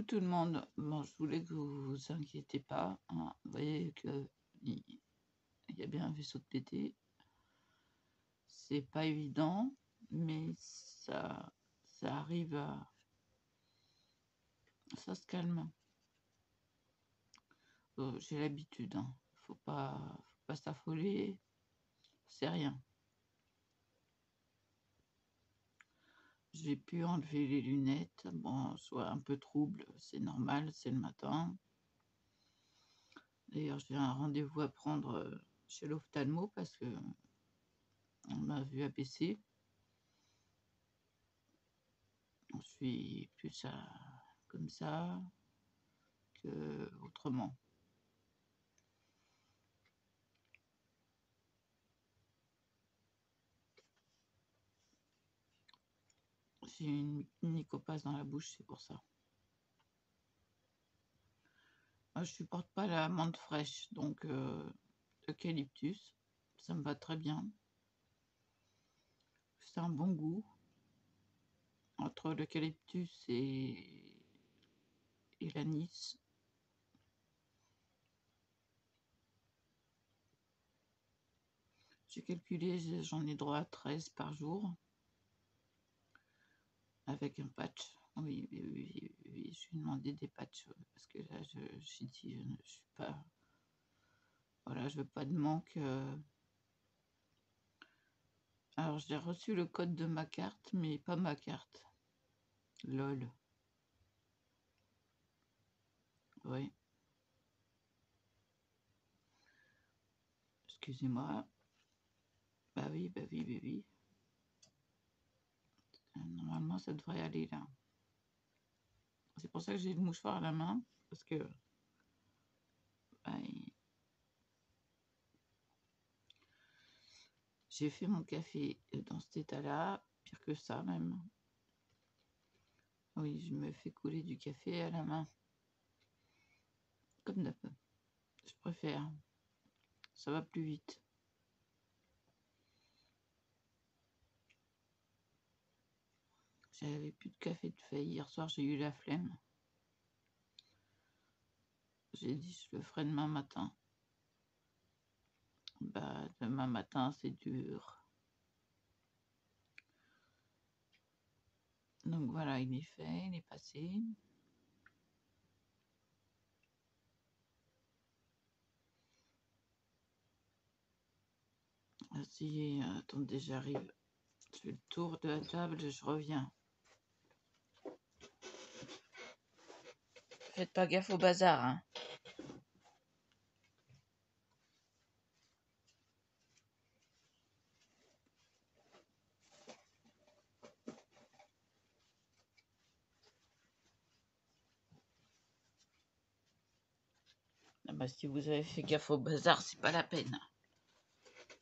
tout le monde. Bon, je voulais que vous vous inquiétez pas, hein. Vous voyez que il y a bien un vaisseau de PT. C'est pas évident, mais ça arrive à... Ça se calme. J'ai l'habitude, hein. Faut pas s'affoler. C'est rien. J'ai pu enlever les lunettes. Bon, soit un peu trouble, c'est normal, c'est le matin. D'ailleurs, j'ai un rendez-vous à prendre chez l'ophtalmo parce que on m'a vu abaisser. Je suis plus comme ça que autrement. J'ai une mycopasse dans la bouche, c'est pour ça. Moi, je supporte pas la menthe fraîche, donc eucalyptus, ça me va très bien. C'est un bon goût. Entre l'eucalyptus et l'anis. J'ai calculé, j'en ai droit à 13 par jour. Avec un patch. Oui, je lui ai demandé des patchs. Parce que là, j'ai dit, je suis pas... Voilà, je veux pas de manque. Alors, j'ai reçu le code de ma carte, mais pas ma carte. LOL. Oui. Excusez-moi. Bah oui. Normalement, ça devrait aller là. C'est pour ça que j'ai le mouchoir à la main. Parce que... Bah, j'ai fait mon café dans cet état-là. Pire que ça, même. Oui, je me fais couler du café à la main. Comme d'hab. Je préfère. Ça va plus vite. J'avais plus de café de fait. Hier soir, j'ai eu la flemme. J'ai dit, je le ferai demain matin. Bah, demain matin, c'est dur. Donc voilà, il est fait, il est passé. Si, attendez, j'arrive. Je fais le tour de la table, je reviens. Faites pas gaffe au bazar, hein. Ah bah, si vous avez fait gaffe au bazar, c'est pas la peine.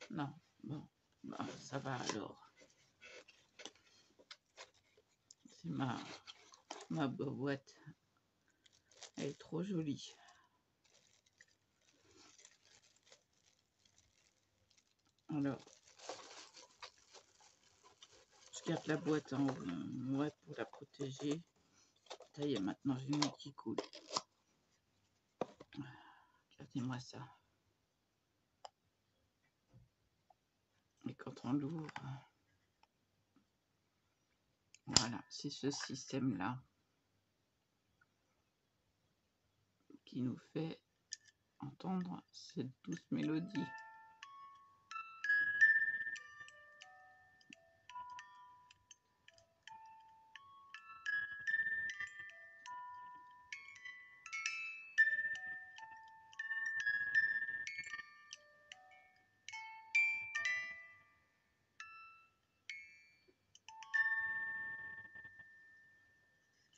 Non, bon, bah, ça va alors. C'est ma boîte. Elle est trop jolie. Alors, je garde la boîte en ouais, pour la protéger. Ça y est, maintenant j'ai mis qui coule. Regardez-moi ça. Et quand on l'ouvre, voilà, c'est ce système-là qui nous fait entendre cette douce mélodie.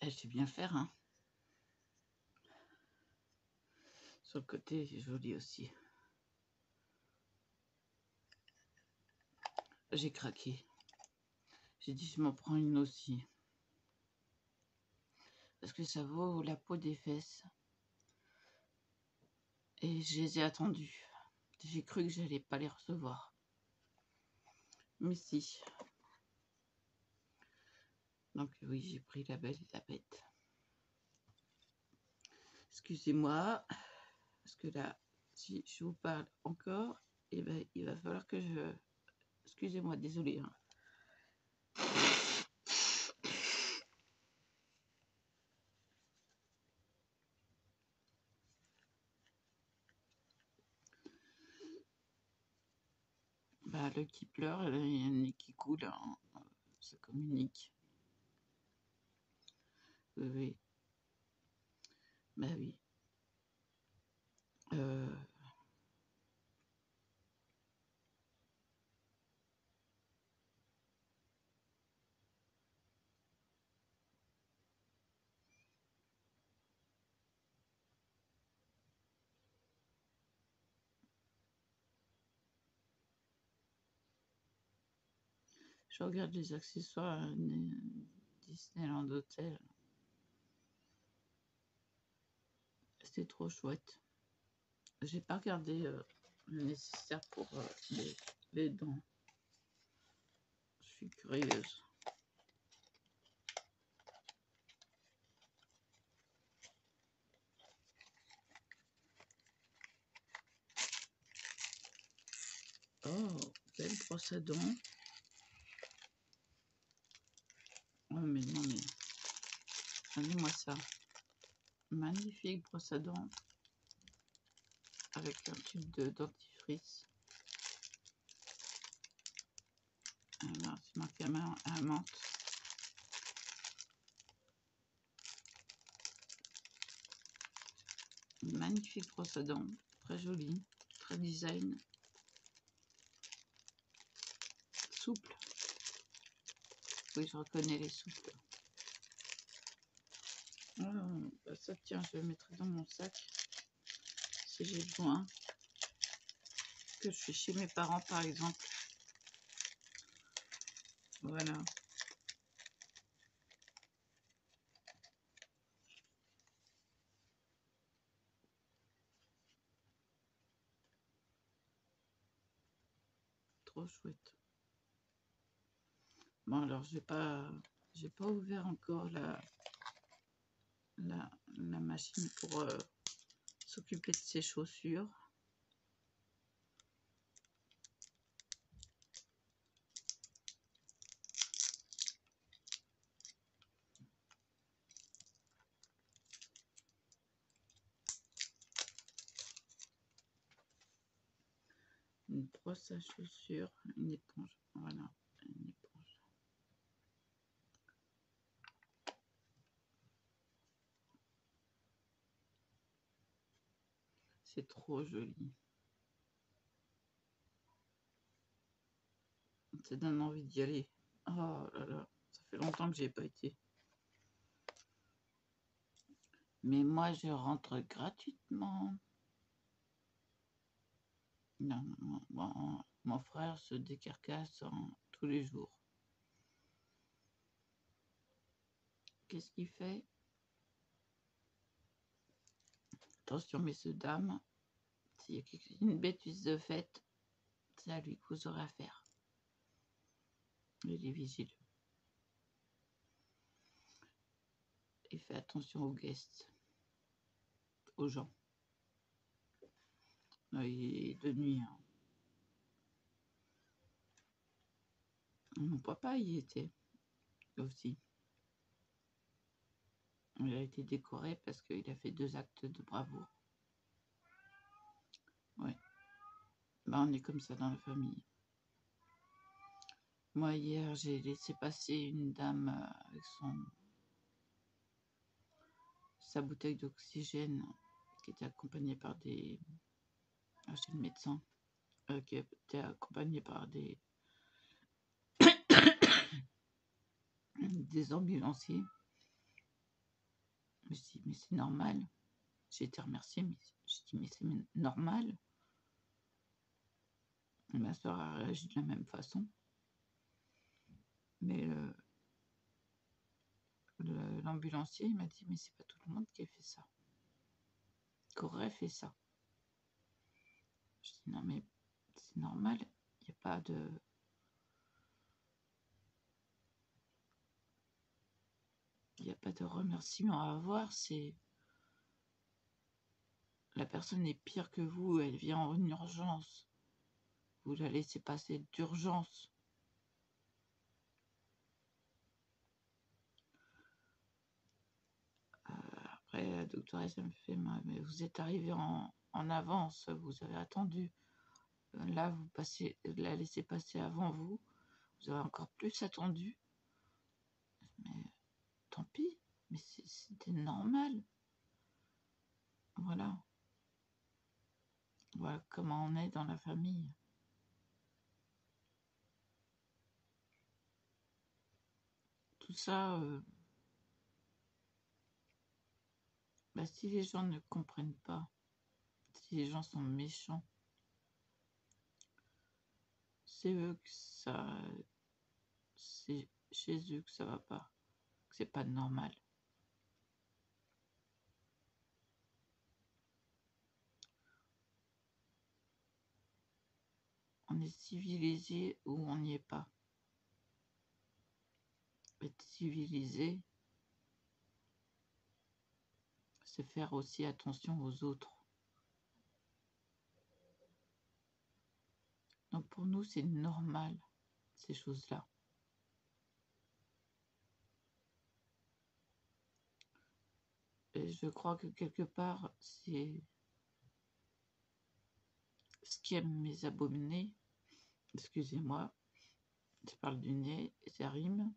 Elle sait bien faire, hein. Sur le côté, c'est joli aussi. J'ai craqué. J'ai dit, je m'en prends une aussi. Parce que ça vaut la peau des fesses. Et je les ai attendus. J'ai cru que j'allais pas les recevoir. Mais si. Donc oui, j'ai pris la belle et la bête. Excusez-moi, parce que là, si je vous parle encore, eh ben, il va falloir que je... Excusez-moi, désolé. Hein. Bah, l'œil qui pleure, il y a un nez qui coule, hein. Ça communique. Oui, oui. Bah oui. Je regarde les accessoires Disneyland Hotel. C'était trop chouette. J'ai pas regardé le nécessaire pour les dents. Je suis curieuse. Oh, belle brosse à dents. Oh, mais non, mais... Regardez-moi ça. Magnifique brosse à dents. Avec un tube de dentifrice. Alors, c'est marqué à menthe. Une magnifique brosse à dents. Très jolie. Très design. Souple. Oui, je reconnais les souples. Oh, bah ça, tiens, je le mettrai dans mon sac. Si j'ai besoin. Que je suis chez mes parents, par exemple. Voilà. Trop chouette. Bon, alors, j'ai pas ouvert encore la machine pour s'occuper de ses chaussures. Une brosse à chaussures, une éponge. Voilà, une éponge. C'est trop joli. Ça donne envie d'y aller. Oh là là, ça fait longtemps que j'y ai pas été. Mais moi, je rentre gratuitement. Non, mon frère se décarcasse tous les jours. Qu'est-ce qu'il fait? Attention, messieurs, dames, s'il y a une bêtise de faite, c'est à lui que vous aurez affaire. Il est vigile. Et fait attention aux guests, aux gens. Il est de nuit. Hein. Mon papa y était aussi. Il a été décoré parce qu'il a fait 2 actes de bravoure. Ouais. Ben, on est comme ça dans la famille. Moi, hier, j'ai laissé passer une dame avec sa bouteille d'oxygène qui était accompagnée par des... Ah, chez le médecin. Qui était accompagnée par des ambulanciers. Je me suis dit, mais c'est normal. J'ai été remerciée, mais j'ai dit, mais c'est normal. Et ma soeur a réagi de la même façon. Mais l'ambulancier, il m'a dit, mais c'est pas tout le monde qui a fait ça. Qui aurait fait ça. Je dis, non, mais c'est normal. Il n'y a pas de... Il n'y a pas de remerciement à avoir. C'est... la personne est pire que vous, elle vient en urgence. Vous la laissez passer d'urgence. Après, la doctoresse, elle me fait, mais vous êtes arrivé en avance, vous avez attendu. Là, vous la laissez passer avant vous. Vous avez encore plus attendu. Mais tant pis, mais c'était normal. Voilà. Voilà comment on est dans la famille. Tout ça, si les gens ne comprennent pas, si les gens sont méchants, c'est chez eux que ça va pas, que c'est pas normal. On est civilisé ou on n'y est pas. Être civilisé, c'est faire aussi attention aux autres. Donc pour nous, c'est normal, ces choses-là. Et je crois que quelque part, c'est ce qui aime mes abonnés. Excusez-moi, je parle du nez et ça rime.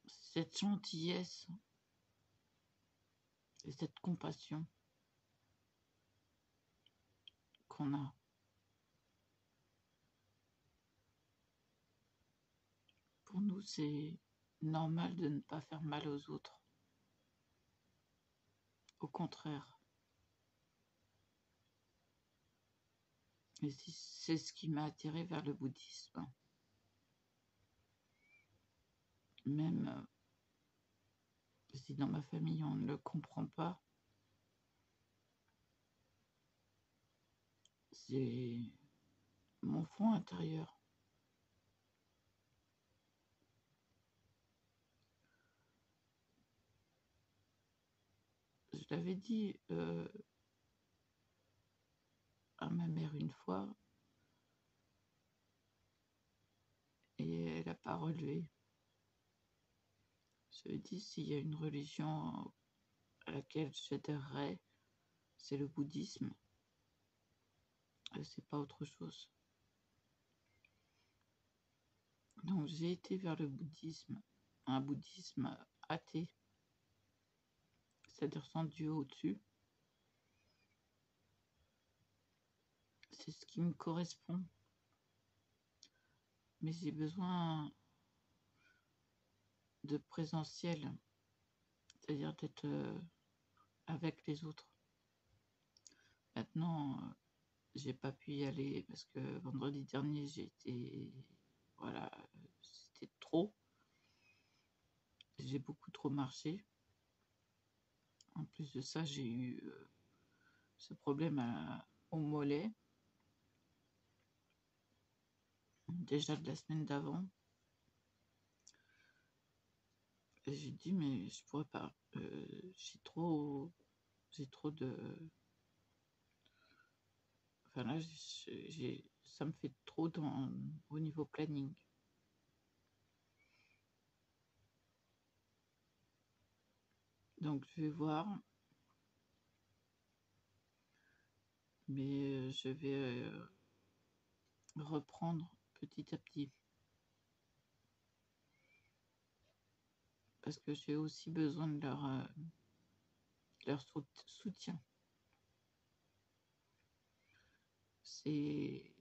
Cette gentillesse et cette compassion qu'on a. Pour nous, c'est normal de ne pas faire mal aux autres. Au contraire. Et c'est ce qui m'a attiré vers le bouddhisme. Même si dans ma famille on ne le comprend pas, c'est mon fond intérieur. Je l'avais dit à ma mère une fois, et elle n'a pas relevé. Je lui ai dit, s'il y a une religion à laquelle j'adhérerais, c'est le bouddhisme. C'est pas autre chose. Donc j'ai été vers le bouddhisme, un bouddhisme athée, c'est-à-dire sans Dieu au-dessus. C'est ce qui me correspond. Mais j'ai besoin de présentiel, c'est-à-dire d'être avec les autres. Maintenant, j'ai pas pu y aller parce que vendredi dernier, j'ai été... Voilà, c'était trop. J'ai beaucoup trop marché. En plus de ça, j'ai eu ce problème au mollet. Déjà de la semaine d'avant. Et j'ai dit, mais je pourrais pas. J'ai trop de... Enfin là, ça me fait trop au niveau planning. Donc je vais voir. Mais je vais reprendre petit à petit. Parce que j'ai aussi besoin de leur soutien. C'est...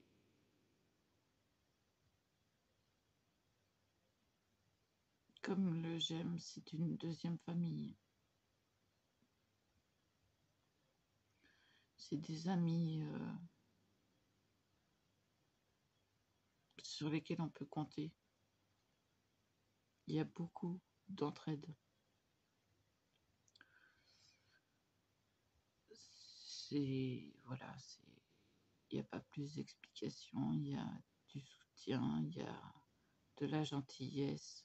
Comme le GEM, c'est une deuxième famille. C'est des amis sur lesquels on peut compter. Il y a beaucoup d'entraide. Voilà, il n'y a pas plus d'explications, il y a du soutien, il y a de la gentillesse.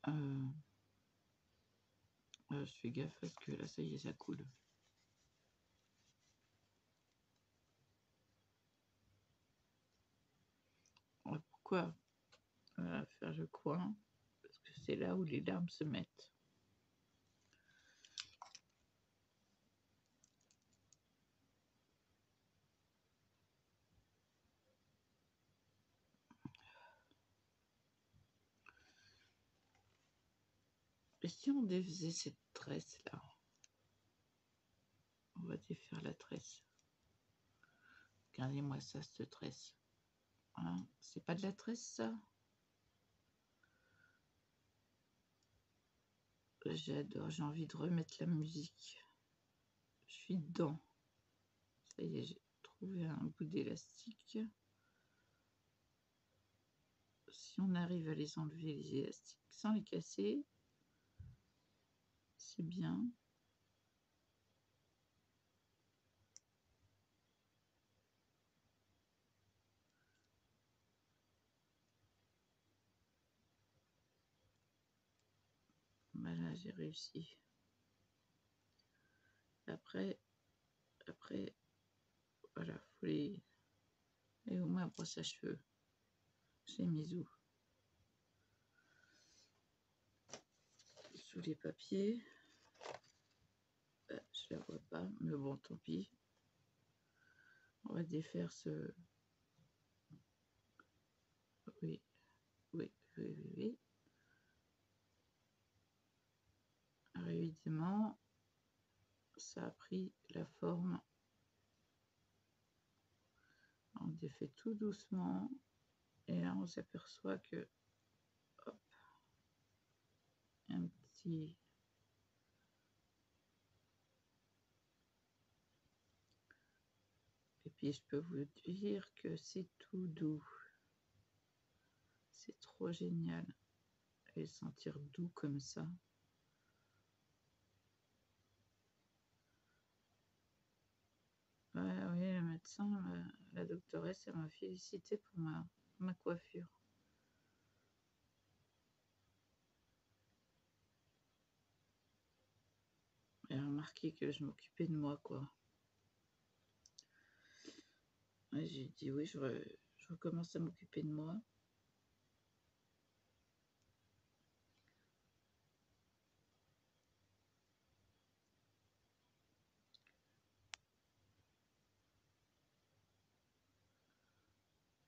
Je fais gaffe parce que là, ça y est, ça coule. Pourquoi faire le coin? Parce que c'est là où les larmes se mettent. Et si on défaisait cette tresse-là? On va défaire la tresse. Regardez-moi ça, cette tresse. Hein, c'est pas de la tresse, ça? J'adore, j'ai envie de remettre la musique. Je suis dedans. Ça y est, j'ai trouvé un bout d'élastique. Si on arrive à les enlever, les élastiques, sans les casser, c'est bien. Voilà, j'ai réussi. Après, voilà, faut les... Et au moins, brosse à cheveux. J'ai mis où? Sous les papiers. Je la vois pas, mais bon, tant pis. On va défaire ce... Oui. Alors évidemment, ça a pris la forme. On défait tout doucement. Et là, on s'aperçoit que... Hop. Un petit... Et puis, je peux vous dire que c'est tout doux. C'est trop génial. Et sentir doux comme ça. Ouais, oui, le médecin, la doctoresse, elle m'a félicité pour ma coiffure. Elle a remarqué que je m'occupais de moi, quoi. Ouais, j'ai dit oui, je recommence à m'occuper de moi.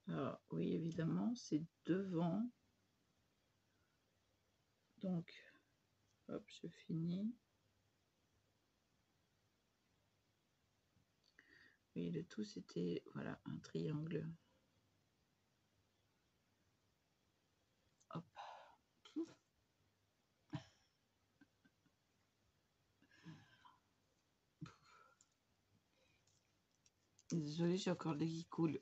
Alors, oui, évidemment, c'est devant. Donc, hop, je finis. Oui, le tout, c'était, voilà, un triangle. Hop. Désolée, j'ai encore le lait qui coule.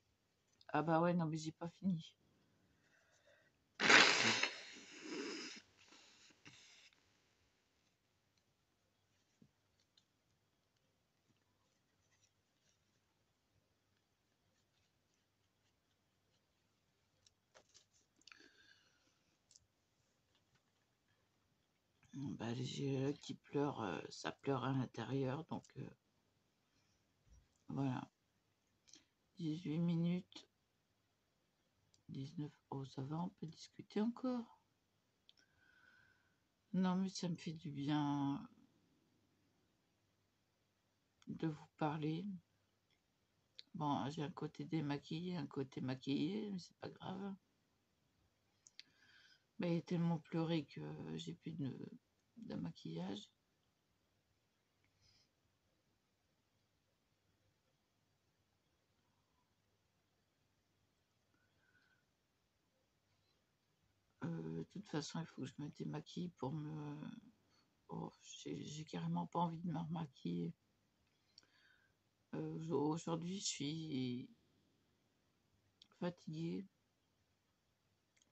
Ah bah ouais, non, mais j'ai pas fini. Bah, j'ai l'œil qui pleure, ça pleure à l'intérieur, donc voilà. 18 minutes. 19. Oh, ça va, on peut discuter encore. Non, mais ça me fait du bien de vous parler. Bon, j'ai un côté démaquillé, un côté maquillé, mais c'est pas grave. Mais il a tellement pleuré que j'ai plus de maquillage. De toute façon, il faut que je me démaquille pour me... Oh, j'ai carrément pas envie de me remaquiller. Aujourd'hui, je suis fatiguée.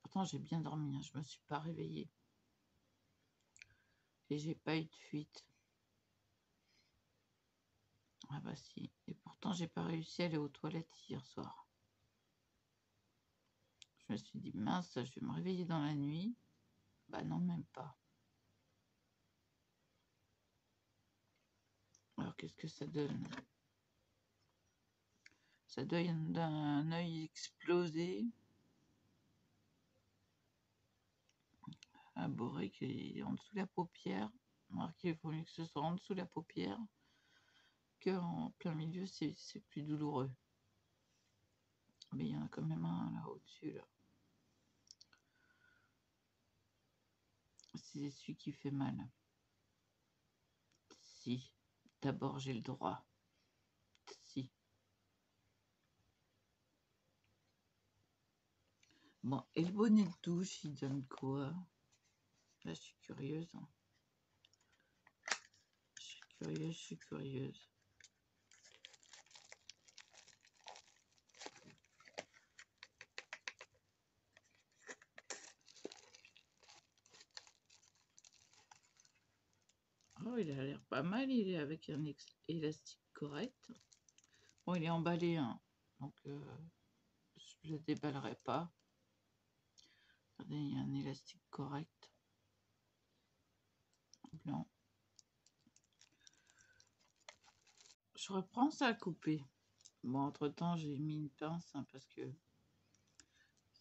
Pourtant, j'ai bien dormi, hein, je me suis pas réveillée. Et j'ai pas eu de fuite. Ah bah si. Et pourtant, j'ai pas réussi à aller aux toilettes hier soir. Je me suis dit, mince, je vais me réveiller dans la nuit. Bah non, même pas. Alors, qu'est-ce que ça donne? Ça donne d'un œil explosé. Un boré qui est en dessous de la paupière. Marqué, il vaut mieux que ce soit en dessous de la paupière qu'en plein milieu, c'est plus douloureux. Mais il y en a quand même un là au-dessus, là. C'est celui qui fait mal. Si. D'abord, j'ai le droit. Si. Bon, et le bonnet de douche, il donne quoi? Là, je suis curieuse. Je suis curieuse. Oh, il a l'air pas mal. Il est avec un élastique correct. Bon, il est emballé, hein. Donc, je le déballerai pas. Regardez, il y a un élastique correct. Blanc. Je reprends ça à couper. Bon, entre-temps, j'ai mis une pince, hein, parce que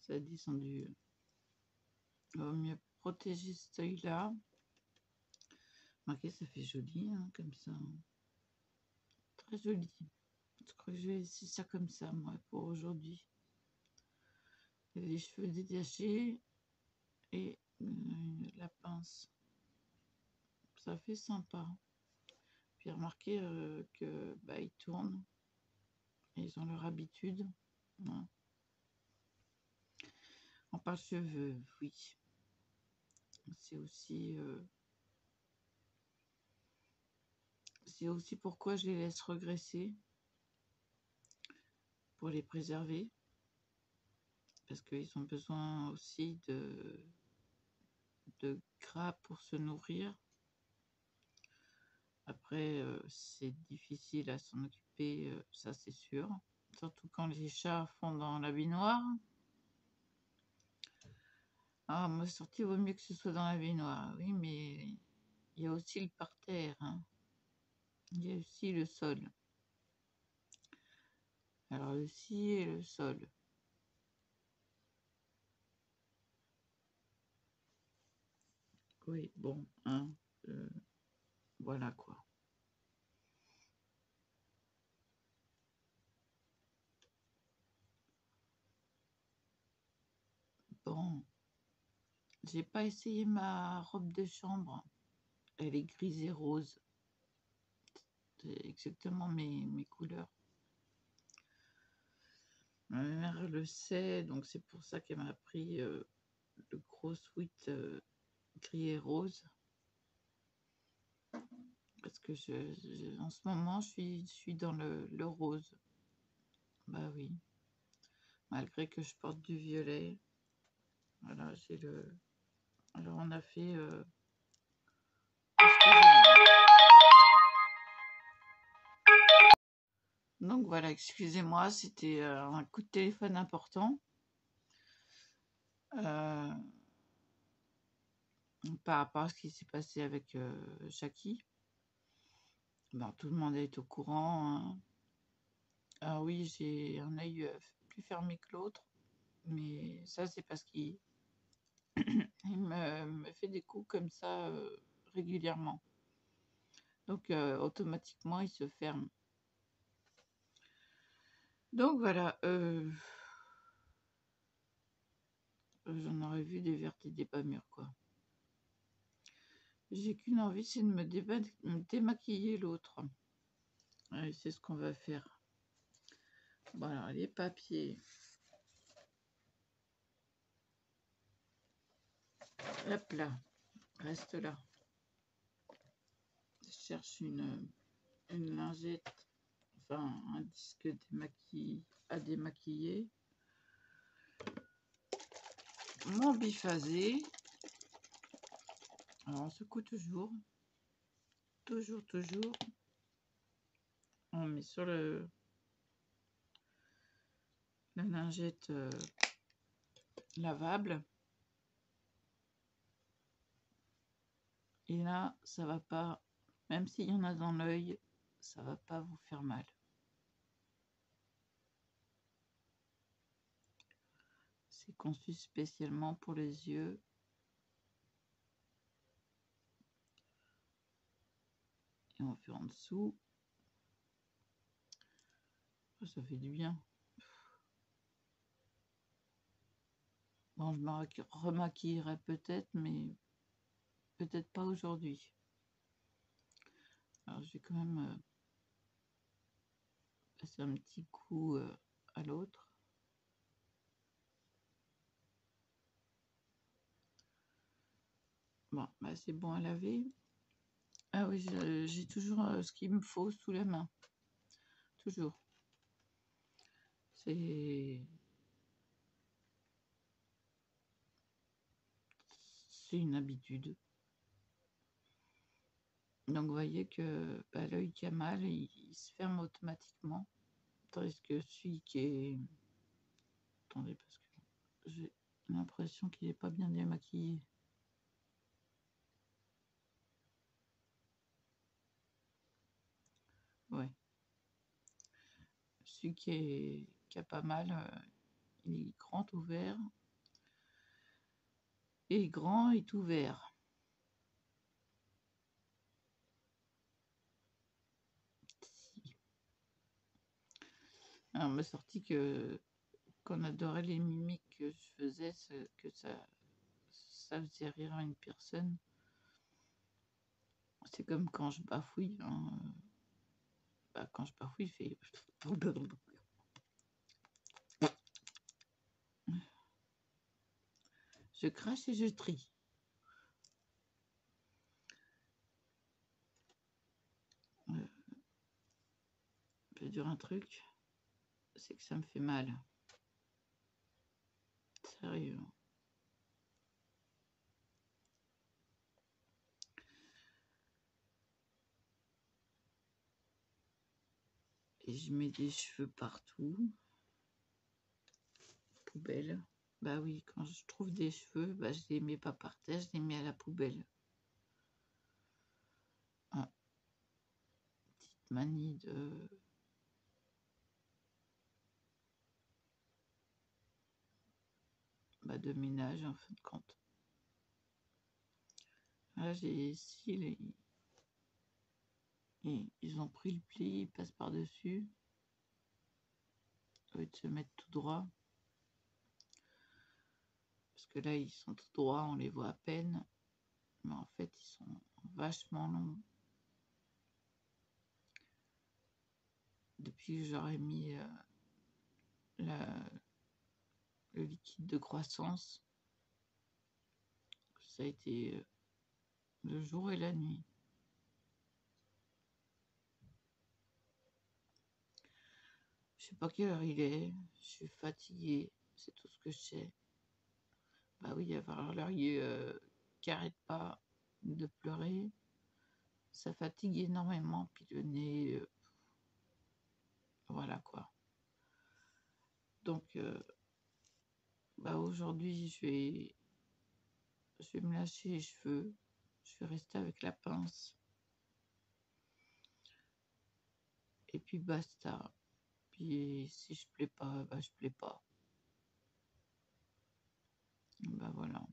ça a descendu. Il vaut mieux protéger ce œil-là. Remarquez, ça fait joli, hein, comme ça. Très joli. Je crois que je vais essayer ça comme ça, moi, pour aujourd'hui. Les cheveux détachés et la pince. Ça fait sympa. Puis remarquez que bah, ils tournent. Et ils ont leur habitude. Hein. En parle cheveux, oui. C'est aussi pourquoi je les laisse regresser. Pour les préserver. Parce qu'ils ont besoin aussi de gras pour se nourrir. Après, c'est difficile à s'en occuper, ça c'est sûr. Surtout quand les chats font dans la baignoire. Ah, moi, sortie, il vaut mieux que ce soit dans la baignoire. Oui, mais il y a aussi le parterre. Hein. Il y a aussi le sol. Alors, le scie et le sol. Oui, bon, hein, voilà quoi. Bon, j'ai pas essayé ma robe de chambre. Elle est grise et rose. C'est exactement mes couleurs. Ma mère le sait, donc c'est pour ça qu'elle m'a pris le gros sweat gris et rose. Parce que en ce moment, je suis dans le rose. Bah oui. Malgré que je porte du violet. Voilà, j'ai le... Alors, on a fait... Donc voilà, excusez-moi, c'était un coup de téléphone important. Par rapport à ce qui s'est passé avec Jackie. Ben, tout le monde est au courant. Hein. Ah oui, j'ai un œil plus fermé que l'autre. Mais ça, c'est parce qu'il me fait des coups comme ça régulièrement. Donc, automatiquement, il se ferme. Donc, voilà. J'en aurais vu des vertes et des pas mûres, quoi. J'ai qu'une envie, c'est de me démaquiller l'autre. Allez, c'est ce qu'on va faire. Voilà, les papiers. Hop là, reste là. Je cherche une lingette, enfin un disque à démaquiller. Mon biphasé. Alors on secoue toujours. Toujours. On met sur la lingette lavable. Et là, ça va pas, même s'il y en a dans l'œil, ça va pas vous faire mal. C'est conçu spécialement pour les yeux. Et on fait en dessous. Ça fait du bien. Bon, je me remaquillerai peut-être, mais peut-être pas aujourd'hui. Alors, je vais quand même passer un petit coup à l'autre. Bon, bah c'est bon à laver. Ah oui, j'ai toujours ce qu'il me faut sous la main. Toujours. C'est une habitude. Donc, vous voyez que bah, l'œil qui a mal, il se ferme automatiquement. Tandis que celui qui est... Attendez, parce que j'ai l'impression qu'il n'est pas bien démaquillé. Ouais. Celui qui a pas mal, il est grand ouvert. Et grand est ouvert. Alors, on m'a sorti qu'on adorait les mimiques que je faisais, que ça faisait rire à une personne. C'est comme quand je bafouille. Hein. Bah, quand je bafouille, il fait... Je crache et je trie. Je peux dire un truc, c'est que ça me fait mal. Sérieux. Et je mets des cheveux partout. Poubelle. Bah oui, quand je trouve des cheveux, bah, je les mets pas par terre, je les mets à la poubelle. Ah. Petite manie de ménage en fin de compte. Là, j'ai ici, ils ont pris le pli, ils passent par-dessus. Au lieu de se mettre tout droit. Parce que là, ils sont tout droits, on les voit à peine. Mais en fait, ils sont vachement longs. Depuis que j'aurais mis le liquide de croissance, ça a été le jour et la nuit. Je sais pas quelle heure il est, je suis fatiguée, c'est tout ce que je sais. Bah oui, avoir l'œil qui arrête pas de pleurer, ça fatigue énormément, puis le nez, voilà quoi. Donc, bah aujourd'hui, je vais me lâcher les cheveux, je vais rester avec la pince. Et puis basta. Puis si je plais pas, bah je plais pas. Bah voilà.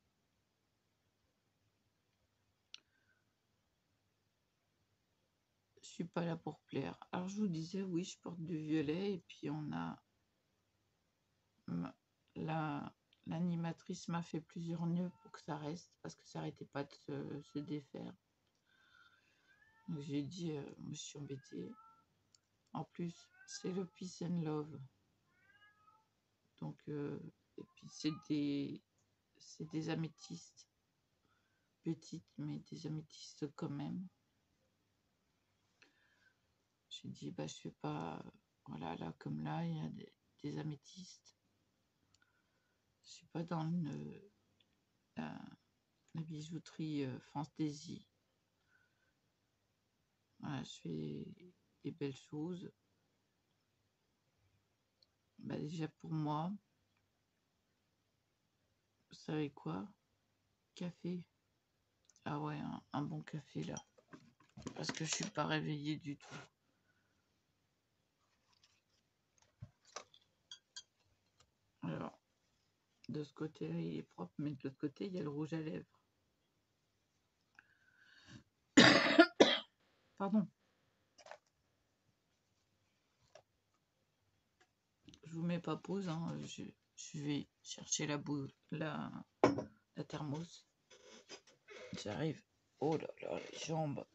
Je suis pas là pour plaire. Alors je vous disais, oui, je porte du violet et puis on a l'animatrice m'a fait plusieurs nœuds pour que ça reste parce que ça n'arrêtait pas de se défaire. Donc j'ai dit, je me suis embêtée. En plus, c'est le Peace and Love. Donc, et puis c'est des améthystes petites, mais des améthystes quand même. J'ai dit, bah, je fais pas, voilà, là, comme là, il y a des améthystes. Je suis pas dans la bijouterie fantaisie. Voilà, je fais des belles choses. Bah, déjà pour moi, vous savez quoi? Café. Ah ouais, un bon café là. Parce que je suis pas réveillée du tout. Alors, de ce côté-là, il est propre, mais de l'autre côté, il y a le rouge à lèvres. Pardon. Je vous mets pas pause, hein. Je vais chercher la thermos. J'arrive. Oh là là, les jambes.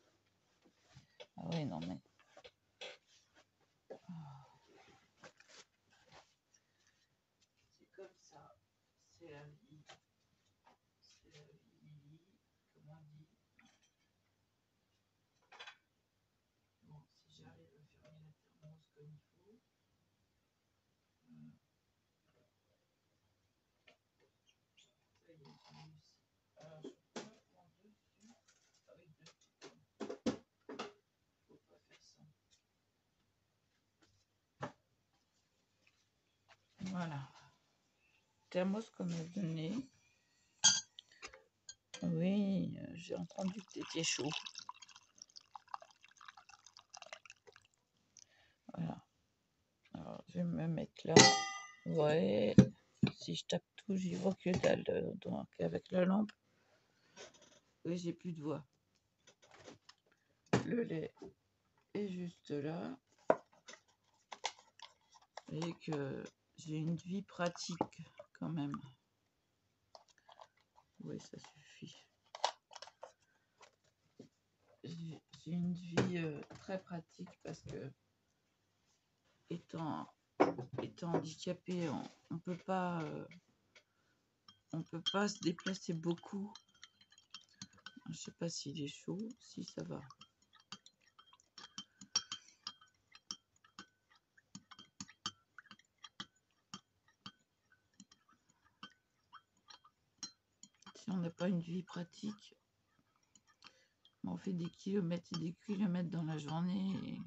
Ah oui, non mais. C'est comme ça. C'est la vie. C'est la vie. Comme on dit. Bon, si j'arrive à fermer la thermos comme il faut. Ça y est, j'ai réussi. Alors, je peux pas prendre dessus avec deux petits. Faut pas faire ça. Voilà. Thermos qu'on m'a donné. Oui, j'ai entendu que t'étais chaud. Voilà. Alors, je vais me mettre là. Ouais. Si je tape tout, j'y vois que dalle. Donc, avec la lampe, oui, j'ai plus de voix. Le lait est juste là. Et que j'ai une vie pratique quand même. Oui, ça suffit. J'ai une vie très pratique parce que étant handicapé, on peut pas se déplacer beaucoup. Je sais pas s'il est chaud, si ça va. Si on n'a pas une vie pratique, on fait des kilomètres et des kilomètres dans la journée et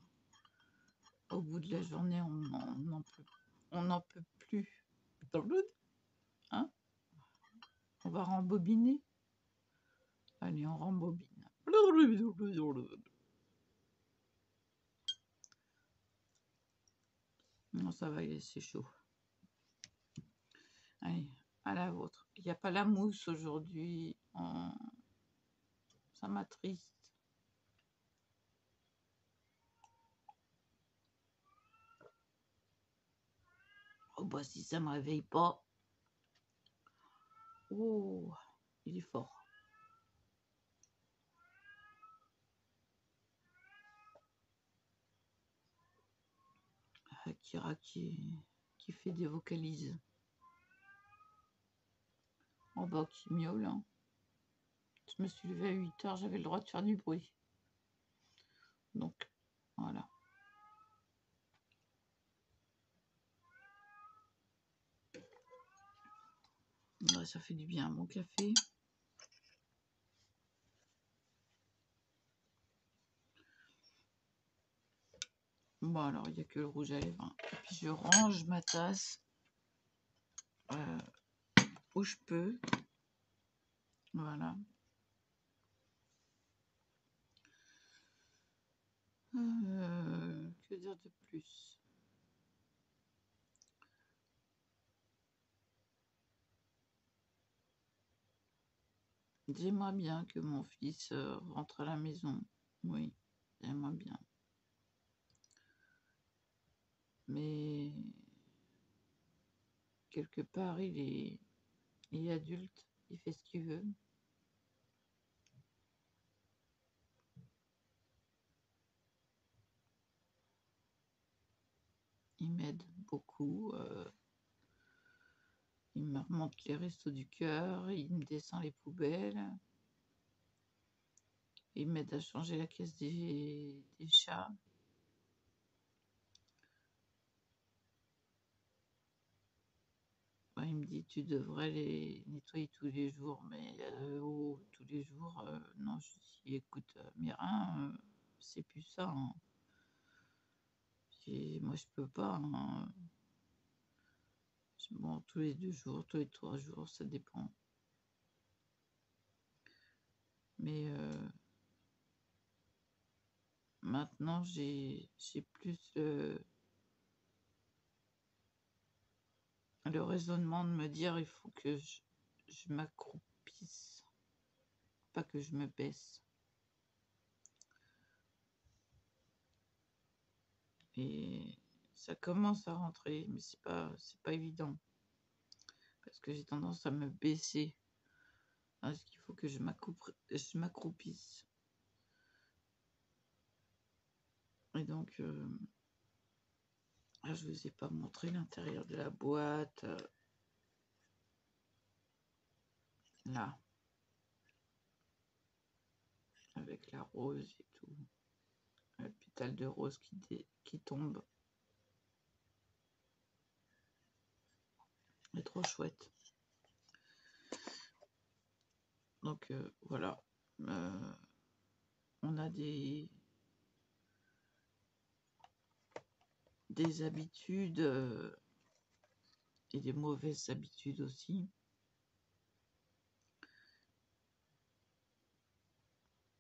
au bout de la journée, on n'en peut plus. Hein? On va rembobiner. Allez, on rembobine. Non, ça va, c'est chaud. Allez, à la vôtre. Il n'y a pas la mousse aujourd'hui. Ça m'attriste. Oh, bah, si ça me réveille pas. Oh, il est fort. Kira qui fait des vocalises. Oh, bah, qui miaule. Hein. Je me suis levée à 8 h, j'avais le droit de faire du bruit. Donc, voilà. Bah, ça fait du bien, mon café. Bon, alors, il n'y a que le rouge à lèvres. Hein. Et puis, je range ma tasse où je peux. Voilà. Que dire de plus? J'aimerais bien que mon fils rentre à la maison. Oui, j'aimerais bien. Mais quelque part, il est adulte, il fait ce qu'il veut. Il m'aide beaucoup. Il me remonte les restos du cœur, il me descend les poubelles. Il m'aide à changer la caisse des chats. Il me dit tu devrais les nettoyer tous les jours, mais tous les jours, non, je dis écoute, mes reins, c'est plus ça. Hein. Moi je peux pas. Hein. Bon, tous les 2 jours, tous les 3 jours, ça dépend. Mais maintenant, j'ai plus le raisonnement de me dire il faut que je m'accroupisse, pas que je me baisse. Et ça commence à rentrer, mais c'est pas évident. Parce que j'ai tendance à me baisser. Parce qu'il faut que je m'accroupisse. Et donc, là, je vous ai pas montré l'intérieur de la boîte. Là. Avec la rose et tout. Le pétale de rose qui tombe. C'est trop chouette. Donc, voilà. On a des habitudes et des mauvaises habitudes aussi.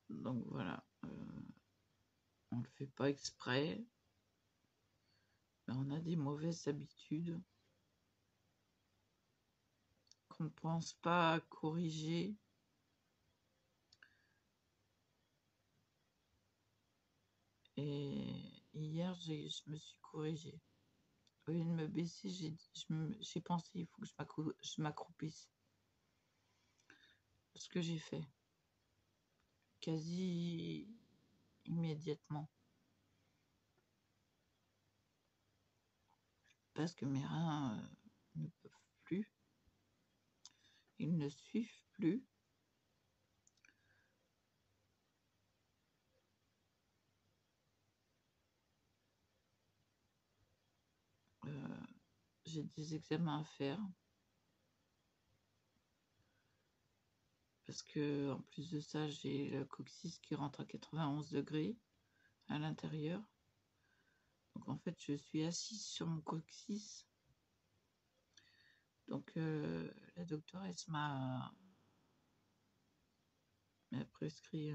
Donc voilà, on ne le fait pas exprès, mais on a des mauvaises habitudes qu'on ne pense pas corriger. Et hier, je me suis corrigée. Au lieu de me baisser, j'ai pensé il faut que je m'accroupisse. Ce que j'ai fait. Quasi immédiatement. Parce que mes reins ne peuvent plus. Ils ne suivent plus. J'ai des examens à faire. Parce que en plus de ça, j'ai le coccyx qui rentre à 91 degrés à l'intérieur. Donc en fait, je suis assise sur mon coccyx. Donc la doctoresse m'a prescrit,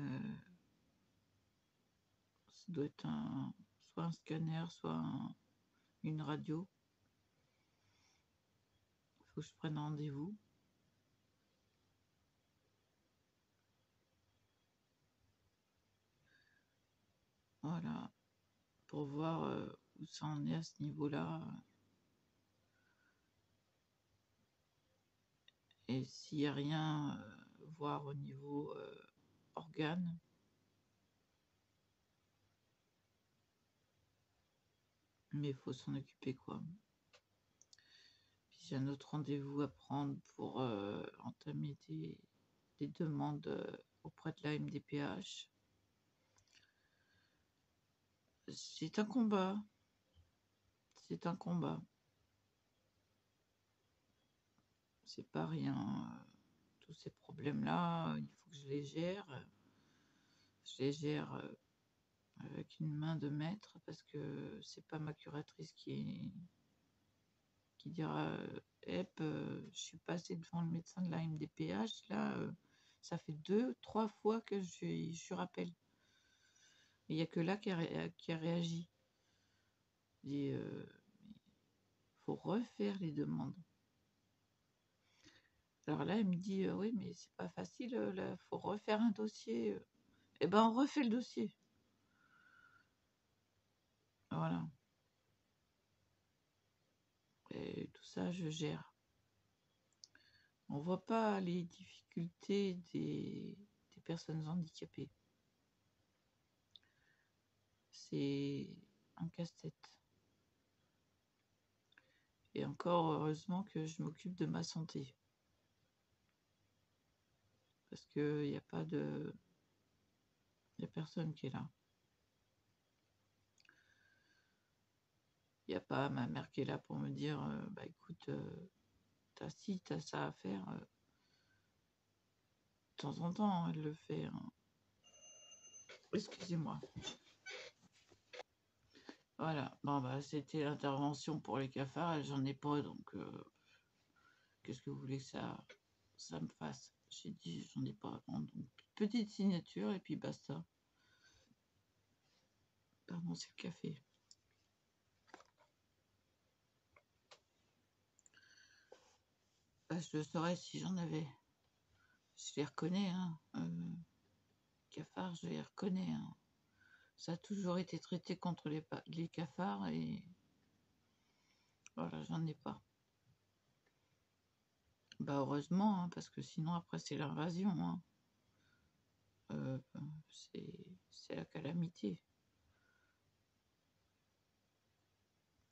ça doit être soit un scanner, soit une radio. Il faut que je prenne rendez-vous. Voilà, pour voir où ça en est à ce niveau-là. Et s'il n'y a rien, voir au niveau organes. Mais il faut s'en occuper, quoi. Puis j'ai un autre rendez-vous à prendre pour entamer des demandes auprès de la MDPH. C'est un combat. C'est un combat. C'est pas rien. Tous ces problèmes-là, il faut que je les gère. Je les gère avec une main de maître parce que c'est pas ma curatrice qui dira je suis passée devant le médecin de la MDPH, là, ça fait 2-3 fois que je rappelle. Il n'y a que là qui a réagi. Il faut refaire les demandes. Alors là, elle me dit oui, mais c'est pas facile, il faut refaire un dossier. Eh ben, on refait le dossier. Voilà. Et tout ça, je gère. On voit pas les difficultés des personnes handicapées. C'est un casse-tête. Et encore heureusement que je m'occupe de ma santé. Parce qu'il n'y a pas de... Il n'y a personne qui est là. Il n'y a pas ma mère qui est là pour me dire bah écoute, t'as ci, t'as ça à faire. De temps en temps, elle le fait. Hein. Excusez-moi. Voilà. Bon, bah, c'était l'intervention pour les cafards. J'en ai pas, donc qu'est-ce que vous voulez que ça... ça me fasse. J'ai dit, j'en ai pas. Donc, petite signature et puis basta. Pardon, c'est le café. Bah, je le saurais si j'en avais. Je les reconnais, hein. Cafards, je les reconnais, hein. Ça a toujours été traité contre les cafards et voilà, j'en ai pas. Bah heureusement, hein, parce que sinon après c'est l'invasion, hein. C'est la calamité.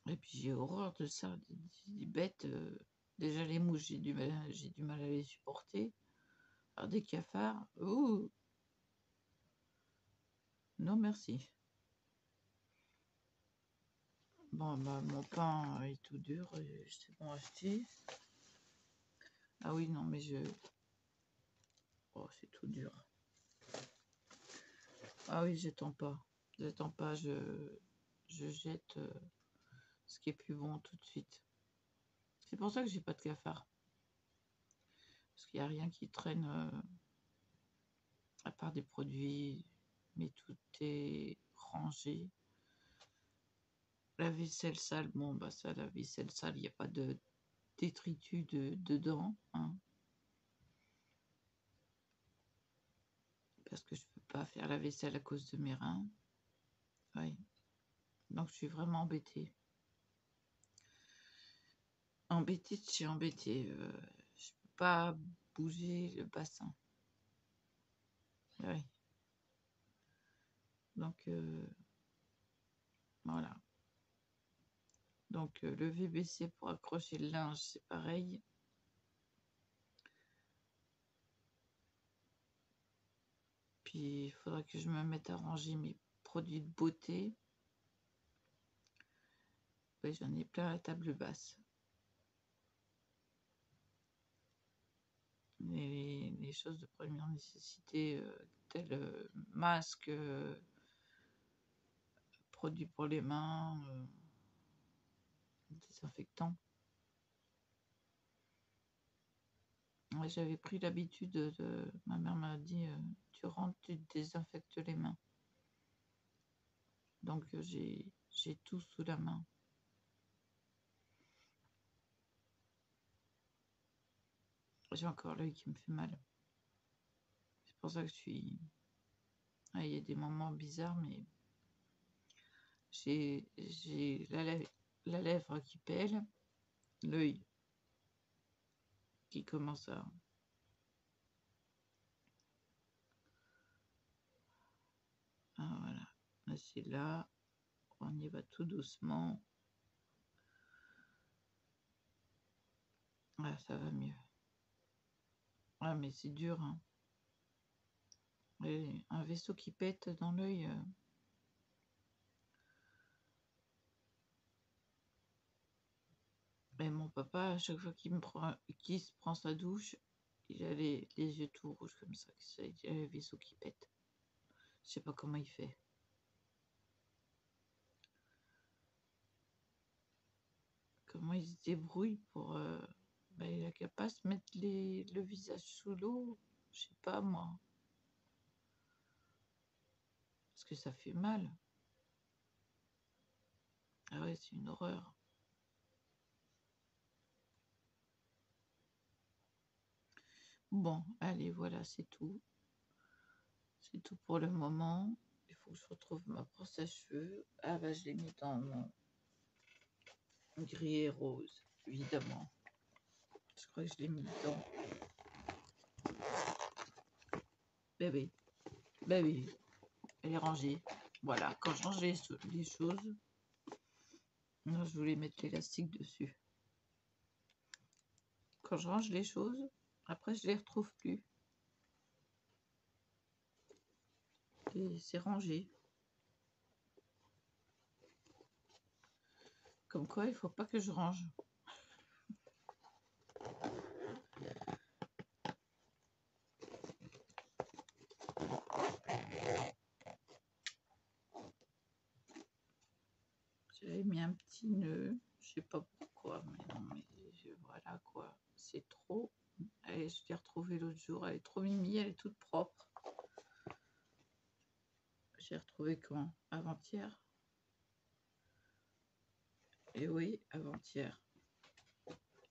Et puis j'ai horreur de ça, des bêtes. Déjà les mouches, j'ai du mal à les supporter. Alors des cafards, ouh, non merci. Bon, bah mon pain est tout dur, c'est bon acheté. Ah oui, non mais oh, c'est tout dur. Ah oui, j'attends pas, je jette ce qui est plus bon tout de suite. C'est pour ça que j'ai pas de cafard. Parce qu'il n'y a rien qui traîne à part des produits, mais tout est rangé. La vaisselle sale, bon bah ça, la vaisselle sale, il n'y a pas de détritus dedans, hein. Parce que je peux pas faire la vaisselle à cause de mes reins. Oui. Donc je suis vraiment embêtée. Embêtée de chez embêtée. Je peux pas bouger le bassin. Oui. Donc voilà. Donc le VBC pour accrocher le linge, c'est pareil. Puis il faudra que je me mette à ranger mes produits de beauté. Oui, j'en ai plein à la table basse. Les choses de première nécessité, telles masques, produits pour les mains, désinfectants. Ouais, j'avais pris l'habitude ma mère m'a dit tu rentres, tu te désinfectes les mains. Donc j'ai tout sous la main. J'ai encore l'œil qui me fait mal. C'est pour ça que je suis. Ah, il y a des moments bizarres, mais j'ai la lèvre qui pèle, l'œil qui commence à. Ah, voilà. Là, c'est là. On y va tout doucement. Ah, ça va mieux. Ah, mais c'est dur, hein. Et un vaisseau qui pète dans l'œil. Mais mon papa, à chaque fois qu'il se prend sa douche, il a les yeux tout rouges comme ça. Il a le vaisseau qui pète. Je sais pas comment il fait. Comment il se débrouille pour. Il a qu'à pas se mettre le visage sous l'eau. Je sais pas moi. Parce que ça fait mal. Ah ouais, c'est une horreur. Bon, allez, voilà, c'est tout. C'est tout pour le moment. Il faut que je retrouve ma brosse à cheveux. Ah bah je l'ai mis dans mon gris et rose, évidemment. Je crois que je l'ai mis dedans. Bébé, bébé, elle est rangée. Voilà, quand je range les choses, non, je voulais mettre l'élastique dessus. Quand je range les choses, après je les retrouve plus. Et c'est rangé. Comme quoi, il faut pas que je range. J'avais mis un petit nœud, je sais pas pourquoi, mais non, mais voilà quoi, c'est trop. Et je l'ai retrouvée l'autre jour. Elle est trop mimi, elle est toute propre. J'ai retrouvé quand? Avant-hier. Et oui, avant-hier.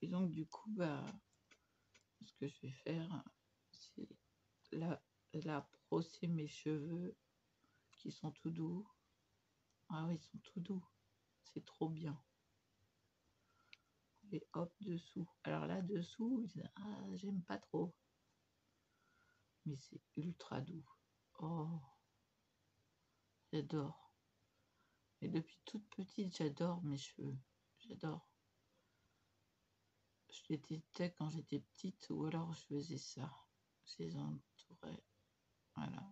Et donc, du coup, bah, ce que je vais faire, c'est la brosser mes cheveux qui sont tout doux. Ah oui, ils sont tout doux. C'est trop bien. Et hop, dessous. Alors là, dessous, j'aime pas trop. Mais c'est ultra doux. Oh, j'adore. Et depuis toute petite, j'adore mes cheveux. J'adore. Je les détestais quand j'étais petite, ou alors je faisais ça. Je les entourais. Voilà.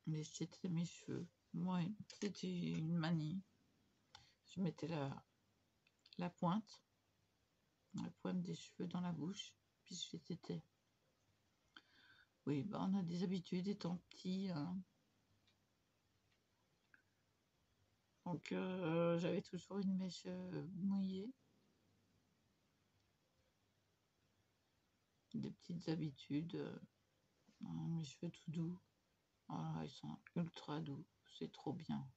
Mais je détestais mes cheveux. Moi, c'était une manie. Je mettais la pointe des cheveux dans la bouche, puis je les détestais. Oui, bah on a des habitudes étant petit. Hein. Donc, j'avais toujours une mèche mouillée. Des petites habitudes. Mes cheveux tout doux. Voilà, ils sont ultra doux. C'est trop bien.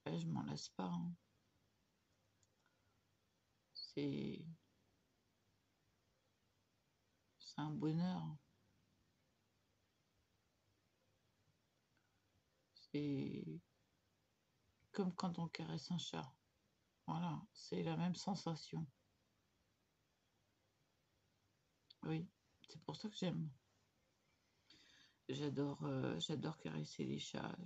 Et je m'en lasse pas. Hein. C'est un bonheur. C'est comme quand on caresse un chat. Voilà, c'est la même sensation. Oui, c'est pour ça que j'aime. J'adore caresser les chats.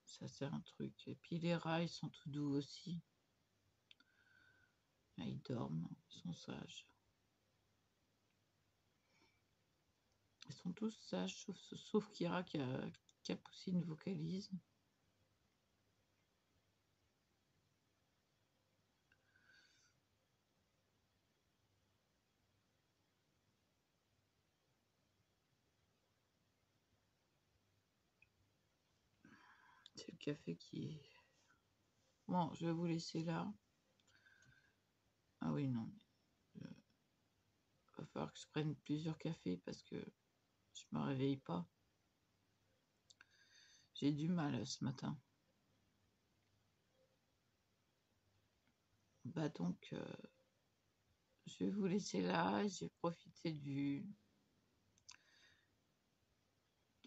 Ça, c'est un truc. Et puis les rats, ils sont tout doux aussi. Ils dorment, ils sont sages. Ils sont tous sages, sauf Kira qui a poussé une vocalise. C'est le café qui est... Bon, je vais vous laisser là. Ah oui, non. Il va falloir que je prenne plusieurs cafés parce que je me réveille pas. J'ai du mal ce matin. Bah donc, je vais vous laisser là. J'ai profité du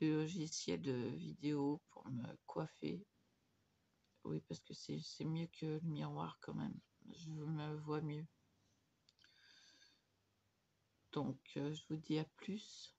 logiciel de vidéo pour me coiffer. Oui, parce que c'est mieux que le miroir quand même. Je me vois mieux. Donc, je vous dis à plus.